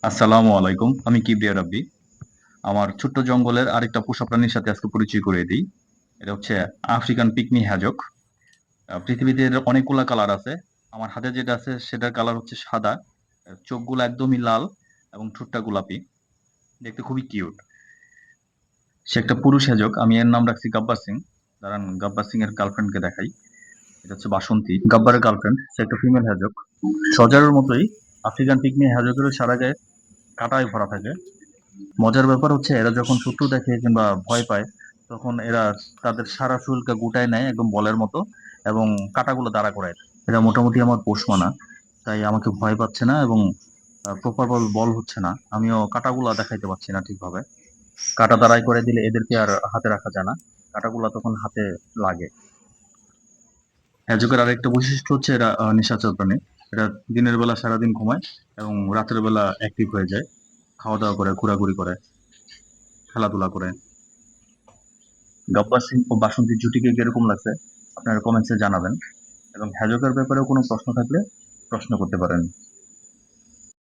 আসসালামু আলাইকুম। আমি কিবরিয়া রাব্বি। আমার ছোট্ট জঙ্গলের আরেকটা পোষা প্রাণীর সাথে আজকে পরিচয় করিয়ে দিই। এটা হচ্ছে আফ্রিকান পিগমি হ্যাজক। পৃথিবীতে এর অনেকগুলা কালার আছে। আমার হাতে যেটা আছে সেটার কালার হচ্ছে সাদা। চোখগুলো একদমই লাল এবং ঠোঁটটা গোলাপি। দেখতে খুবই কিউট। সে একটা পুরুষ হ্যাজক। আমি এর নাম রাখছি গাব্বার সিং। দাঁড়ান গাব্বার সিং এর গার্লফ্রেন্ডকে দেখাই। এটা হচ্ছে বাসন্তী, গাব্বারের গার্লফ্রেন্ড। সে একটা ফিমেল হ্যাজক। সজারুর মতোই আফ্রিকান পিগমি হ্যাজকেরও সারা গায়ে কাঁটায় ভরা থাকে। মজার ব্যাপার হচ্ছে এরা যখন শত্রু দেখে কিংবা ভয় পায় তখন এরা তাদের সারা শরীরকে গুটায় নেয় একদম বলের মতো এবং কাঁটাগুলো দাঁড়া করায় দেয়। এরা মোটামুটি আমার পোষ মানা, তাই আমাকে ভয় পাচ্ছে না এবং প্রপার বল বল হচ্ছে না। আমিও কাঁটাগুলা দেখাইতে পারছি না ঠিকভাবে। কাঁটা দাঁড়ায় করে দিলে এদেরকে আর হাতে রাখা যায় না, কাঁটাগুলা তখন হাতে লাগে। হ্যাজকের আরেকটা বৈশিষ্ট্য হচ্ছে এরা নিশাচর প্রাণী। এরা দিনের বেলা সারাদিন ঘুমায় এবং রাতের বেলা অ্যাক্টিভ হয়ে যায়, খাওয়া দাওয়া করে, ঘোরাঘুরি করে, খেলাধুলা করে। গব্বর সিং ও বাসন্তীর জুটিকে কিরকম লাগছে আপনারা কমেন্টসে জানাবেন এবং হ্যাজকের ব্যাপারেও কোনো প্রশ্ন থাকলে প্রশ্ন করতে পারেন।